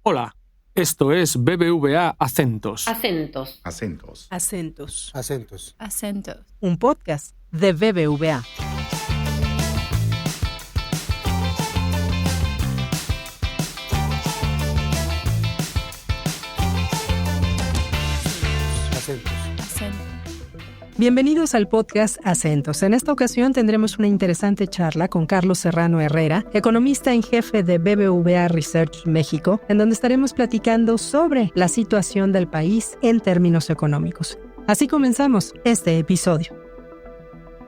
Hola, esto es BBVA Acentos. Acentos. Acentos. Acentos. Acentos. Acentos. Un podcast de BBVA. Acentos. Bienvenidos al podcast Acentos. En esta ocasión tendremos una interesante charla con Carlos Serrano Herrera, economista en jefe de BBVA Research México, en donde estaremos platicando sobre la situación del país en términos económicos. Así comenzamos este episodio.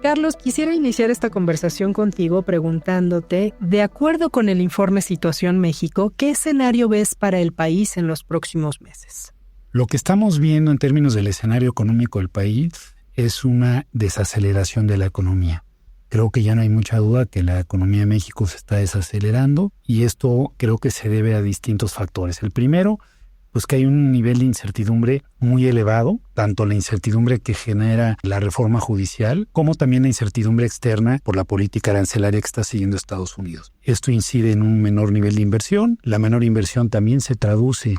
Carlos, quisiera iniciar esta conversación contigo preguntándote, de acuerdo con el informe Situación México, ¿qué escenario ves para el país en los próximos meses? Lo que estamos viendo en términos del escenario económico del país es una desaceleración de la economía. Creo que ya no hay mucha duda que la economía de México se está desacelerando y esto creo que se debe a distintos factores. El primero, pues que hay un nivel de incertidumbre muy elevado, tanto la incertidumbre que genera la reforma judicial como también la incertidumbre externa por la política arancelaria que está siguiendo Estados Unidos. Esto incide en un menor nivel de inversión. La menor inversión también se traduce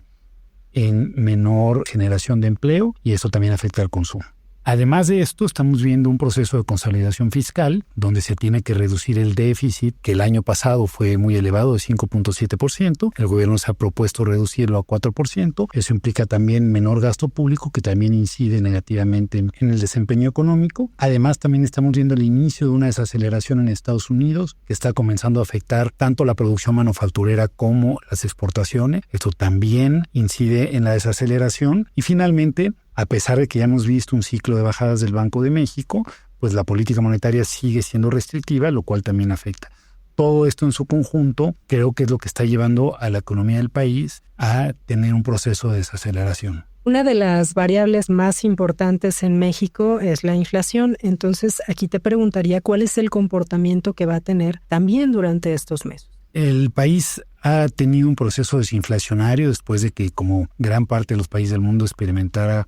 en menor generación de empleo y eso también afecta al consumo. Además de esto, estamos viendo un proceso de consolidación fiscal donde se tiene que reducir el déficit, que el año pasado fue muy elevado, de 5.7%. El gobierno se ha propuesto reducirlo a 4%. Eso implica también menor gasto público, que también incide negativamente en el desempeño económico. Además, también estamos viendo el inicio de una desaceleración en Estados Unidos, que está comenzando a afectar tanto la producción manufacturera como las exportaciones. Esto también incide en la desaceleración. Y finalmente, a pesar de que ya hemos visto un ciclo de bajadas del Banco de México, pues la política monetaria sigue siendo restrictiva, lo cual también afecta. Todo esto en su conjunto creo que es lo que está llevando a la economía del país a tener un proceso de desaceleración. Una de las variables más importantes en México es la inflación. Entonces, aquí te preguntaría cuál es el comportamiento que va a tener también durante estos meses. El país ha tenido un proceso desinflacionario después de que, como gran parte de los países del mundo, experimentara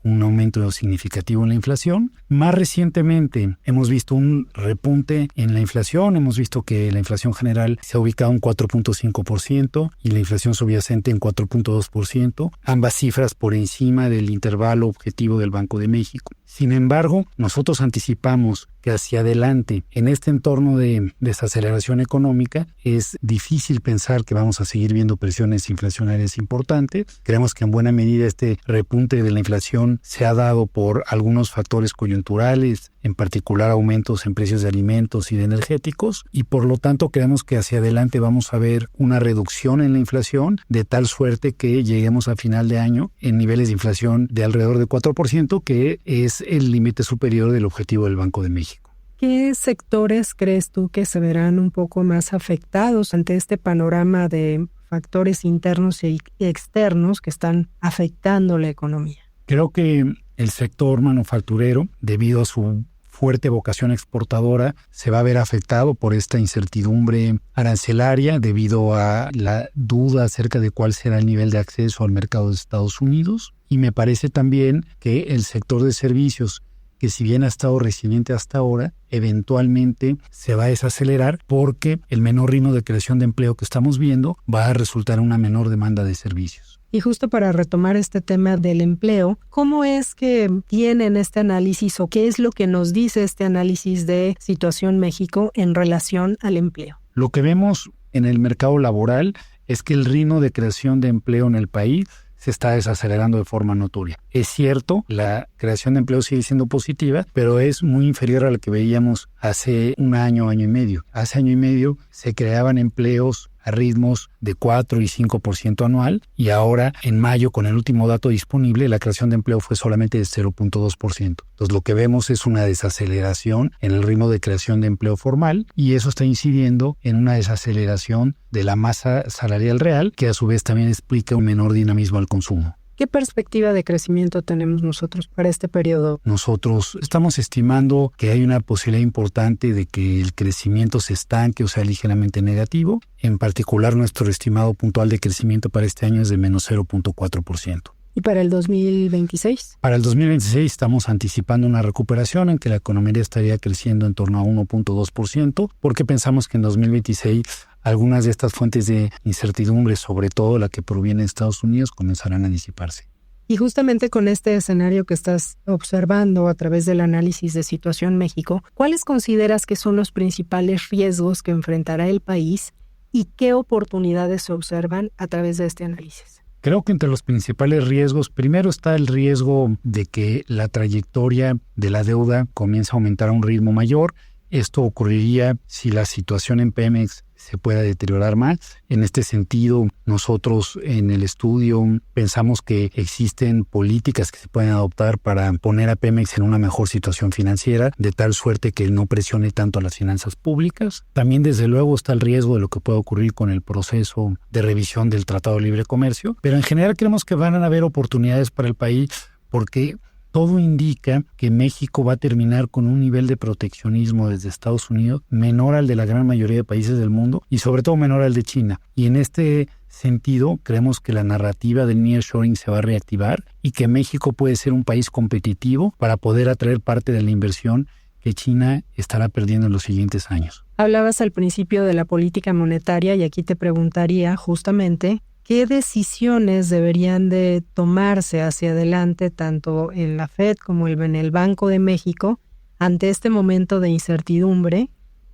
un aumento significativo en la inflación. Más recientemente hemos visto un repunte en la inflación. Hemos visto que la inflación general se ha ubicado en 4.5% y la inflación subyacente en 4.2%, ambas cifras por encima del intervalo objetivo del Banco de México. Sin embargo, nosotros anticipamos que hacia adelante, en este entorno de desaceleración económica, es difícil pensar que vamos a seguir viendo presiones inflacionarias importantes. Creemos que en buena medida este repunte de la inflación se ha dado por algunos factores coyunturales, en particular aumentos en precios de alimentos y de energéticos, y por lo tanto creemos que hacia adelante vamos a ver una reducción en la inflación de tal suerte que lleguemos a final de año en niveles de inflación de alrededor de 4%, que es el límite superior del objetivo del Banco de México. ¿Qué sectores crees tú que se verán un poco más afectados ante este panorama de factores internos y externos que están afectando la economía? Creo que el sector manufacturero, debido a su fuerte vocación exportadora, se va a ver afectado por esta incertidumbre arancelaria debido a la duda acerca de cuál será el nivel de acceso al mercado de Estados Unidos. Y me parece también que el sector de servicios, que si bien ha estado resiliente hasta ahora, eventualmente se va a desacelerar porque el menor ritmo de creación de empleo que estamos viendo va a resultar en una menor demanda de servicios. Y justo para retomar este tema del empleo, ¿cómo es que tienen este análisis o qué es lo que nos dice este análisis de Situación México en relación al empleo? Lo que vemos en el mercado laboral es que el ritmo de creación de empleo en el país se está desacelerando de forma notoria. Es cierto, la creación de empleo sigue siendo positiva, pero es muy inferior a la que veíamos hace un año, año y medio. Hace año y medio se creaban empleos a ritmos de 4 y 5% anual y ahora en mayo, con el último dato disponible, la creación de empleo fue solamente de 0.2%. Entonces lo que vemos es una desaceleración en el ritmo de creación de empleo formal y eso está incidiendo en una desaceleración de la masa salarial real, que a su vez también explica un menor dinamismo al consumo. ¿Qué perspectiva de crecimiento tenemos nosotros para este periodo? Nosotros estamos estimando que hay una posibilidad importante de que el crecimiento se estanque o sea ligeramente negativo. En particular, nuestro estimado puntual de crecimiento para este año es de menos 0.4%. ¿Y para el 2026? Para el 2026 estamos anticipando una recuperación en que la economía estaría creciendo en torno a 1.2%, porque pensamos que en 2026 algunas de estas fuentes de incertidumbre, sobre todo la que proviene de Estados Unidos, comenzarán a disiparse. Y justamente con este escenario que estás observando a través del análisis de Situación México, ¿cuáles consideras que son los principales riesgos que enfrentará el país y qué oportunidades se observan a través de este análisis? Creo que entre los principales riesgos, primero está el riesgo de que la trayectoria de la deuda comience a aumentar a un ritmo mayor. Esto ocurriría si la situación en Pemex se pueda deteriorar más. En este sentido, nosotros en el estudio pensamos que existen políticas que se pueden adoptar para poner a Pemex en una mejor situación financiera, de tal suerte que no presione tanto a las finanzas públicas. También, desde luego, está el riesgo de lo que puede ocurrir con el proceso de revisión del Tratado de Libre Comercio. Pero en general creemos que van a haber oportunidades para el país porque todo indica que México va a terminar con un nivel de proteccionismo desde Estados Unidos menor al de la gran mayoría de países del mundo y sobre todo menor al de China. Y en este sentido, creemos que la narrativa del nearshoring se va a reactivar y que México puede ser un país competitivo para poder atraer parte de la inversión que China estará perdiendo en los siguientes años. Hablabas al principio de la política monetaria y aquí te preguntaría justamente ¿qué decisiones deberían de tomarse hacia adelante tanto en la Fed como en el Banco de México ante este momento de incertidumbre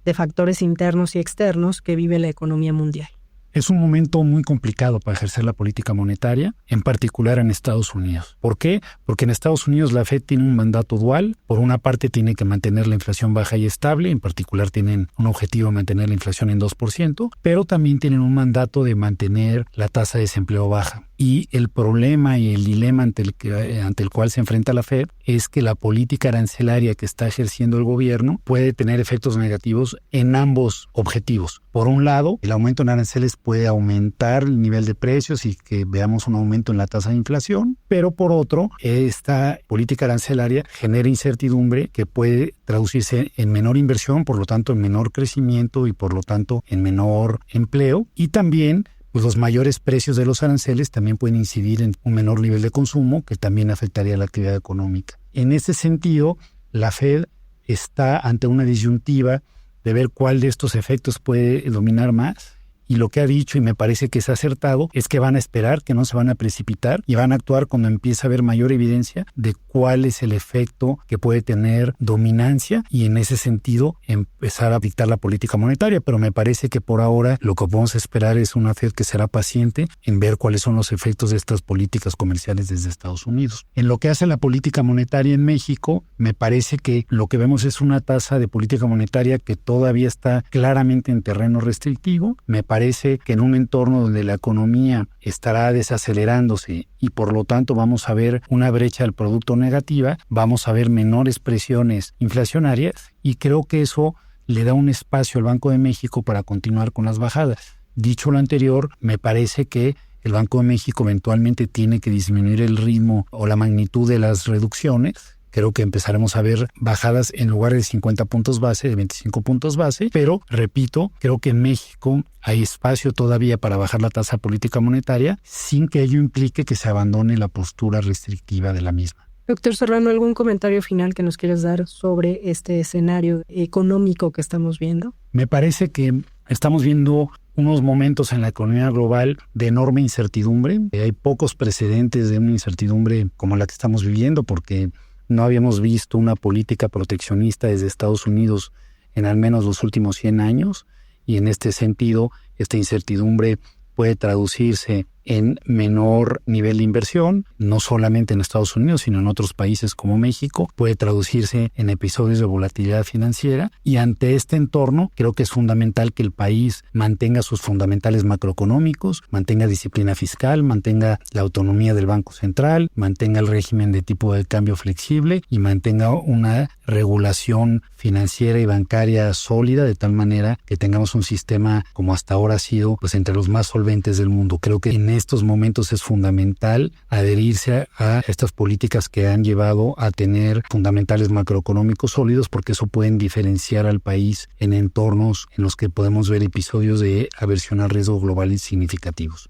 de factores internos y externos que vive la economía mundial? Es un momento muy complicado para ejercer la política monetaria, en particular en Estados Unidos. ¿Por qué? Porque en Estados Unidos la Fed tiene un mandato dual. Por una parte tiene que mantener la inflación baja y estable, en particular tienen un objetivo de mantener la inflación en 2%, pero también tienen un mandato de mantener la tasa de desempleo baja. Y el problema y el dilema ante el cual se enfrenta la Fed es que la política arancelaria que está ejerciendo el gobierno puede tener efectos negativos en ambos objetivos. Por un lado, el aumento en aranceles puede aumentar el nivel de precios y que veamos un aumento en la tasa de inflación, pero por otro, esta política arancelaria genera incertidumbre que puede traducirse en menor inversión, por lo tanto en menor crecimiento y por lo tanto en menor empleo, y también los mayores precios de los aranceles también pueden incidir en un menor nivel de consumo que también afectaría la actividad económica. En ese sentido, la Fed está ante una disyuntiva de ver cuál de estos efectos puede dominar más. Y lo que ha dicho, y me parece que es acertado, es que van a esperar, que no se van a precipitar y van a actuar cuando empiece a haber mayor evidencia de cuál es el efecto que puede tener dominancia y en ese sentido empezar a dictar la política monetaria. Pero me parece que por ahora lo que podemos esperar es una Fed que será paciente en ver cuáles son los efectos de estas políticas comerciales desde Estados Unidos. En lo que hace la política monetaria en México, me parece que lo que vemos es una tasa de política monetaria que todavía está claramente en terreno restrictivo. Me parece que en un entorno donde la economía estará desacelerándose y por lo tanto vamos a ver una brecha del producto negativa, vamos a ver menores presiones inflacionarias y creo que eso le da un espacio al Banco de México para continuar con las bajadas. Dicho lo anterior, me parece que el Banco de México eventualmente tiene que disminuir el ritmo o la magnitud de las reducciones. Creo que empezaremos a ver bajadas en lugar de 50 puntos base, de 25 puntos base, pero repito, creo que en México hay espacio todavía para bajar la tasa política monetaria sin que ello implique que se abandone la postura restrictiva de la misma. Doctor Serrano, ¿algún comentario final que nos quieras dar sobre este escenario económico que estamos viendo? Me parece que estamos viendo unos momentos en la economía global de enorme incertidumbre. Hay pocos precedentes de una incertidumbre como la que estamos viviendo porque no habíamos visto una política proteccionista desde Estados Unidos en al menos los últimos 100 años y en este sentido esta incertidumbre puede traducirse en menor nivel de inversión, no solamente en Estados Unidos, sino en otros países como México. Puede traducirse en episodios de volatilidad financiera y ante este entorno creo que es fundamental que el país mantenga sus fundamentales macroeconómicos, mantenga disciplina fiscal, mantenga la autonomía del Banco Central, mantenga el régimen de tipo de cambio flexible y mantenga una regulación financiera y bancaria sólida de tal manera que tengamos un sistema como hasta ahora ha sido pues entre los más solventes del mundo. Creo que en estos momentos es fundamental adherirse a estas políticas que han llevado a tener fundamentales macroeconómicos sólidos porque eso pueden diferenciar al país en entornos en los que podemos ver episodios de aversión al riesgo global significativos.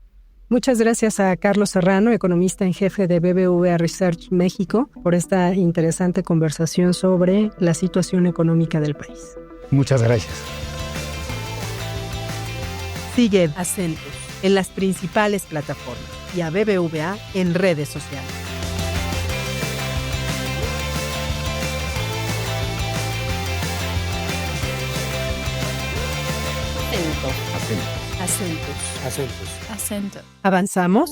Muchas gracias a Carlos Serrano, economista en jefe de BBVA Research México, por esta interesante conversación sobre la situación económica del país. Muchas gracias. Sigue Acentos en las principales plataformas y a BBVA en redes sociales. Acentos. Acentos. ¿Avanzamos?